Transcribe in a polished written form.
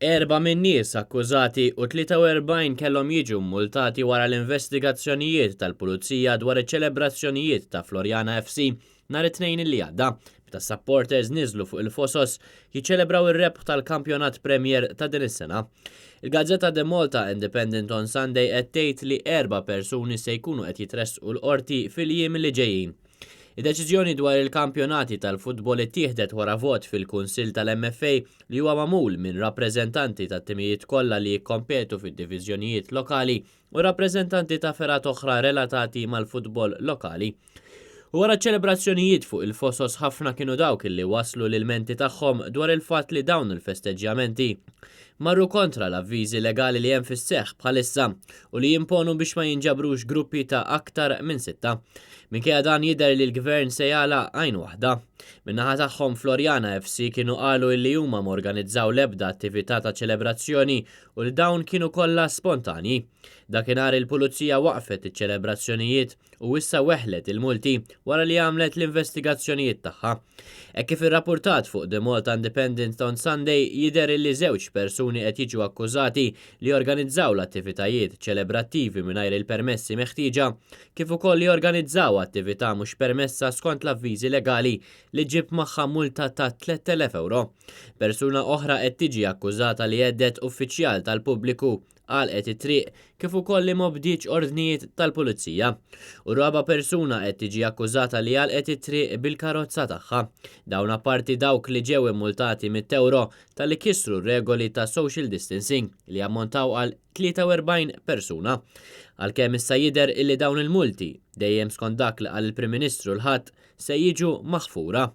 4 min nies akkużati u 43 kellhom jiġu mmultati wara l-investigazzjonijiet tal-Pulizija dwar iċ-ċelebrazzjonijiet ta' Floriana FC nhar it-Tnejn li għadda, meta supporters niżlu fuq il-fosos jiċċelebraw ir-rebħ tal-Kampjonat Premier ta' din is-sena. Il-Gazzetta de Malta Independent on Sunday qed tgħid li 4 persuni se jkunu qed jitressqu l-qorti fil-jiem li ġejjin. Id-deċiżjoni dwar il-kampjonati tal-futbol ittieħdet wara vot fil-Kunsill tal-MFA li huwa magħmul minn rappreżentanti tat-timijiet kollha li jikkompetu fid-diviżjonijiet lokali u rappreżentanti ta' ferat oħra relatati mal-futbol lokali. U wara ċelebrazzjonijiet fuq il-fosos ħafna kienu dawk li waslu l-ilmenti tagħhom dwar il-fatt li dawn il-festeġġjamenti marru kontra l-avviżi legali li hemm fis-seħħ bħalissa u li jimponu biex ma jinġabrux gruppi ta' aktar minn 6. Minkejja dan jidher li l-gvern se jagħlaq għajn waħda. Min-naħa tagħhom Floriana FC kienu qalu li huma morganizzaw l-ebda attività ta' ċelebrazzjoni u li dawn kienu kollha spontanji. Dakinhar il-Pulizija waqfet iċ-ċelebrazzjonijiet u issa weħlet il-multi wara li għamlet l-investigazzjonijiet tagħha. Hekk kif irrappurtat fuq The Malta Independent on Sunday jidher li żewġ persuni qed jiġu akkużati li organizzaw l-attivitajiet ċelebrattivi mingħajr il-permessi meħtieġa kif ukoll li organizzaw attività mhux permessa skont l-avviżi legali li ġib magħha multa ta' 3,000 euro. Persuna oħra qed tiġi akkużata li għeddet uffiċjal tal-pubbliku għalqet it-triq kif ukoll li mobdiċ ordnijiet tal-Pulizija. U raba persuna qed tiġi akkużata li għalqet it-triq bil-karozza tagħha. Dawn apparti dawk li ġew immultati mit-euro tal-li kisru regoli ta' social distancing li ammontaw għal 43 persuna. Għalkemm issa jidher illi dawn il-multi dejjem skont dak li qal il-Prim Ministru l-ħadd se jiġu maħfura.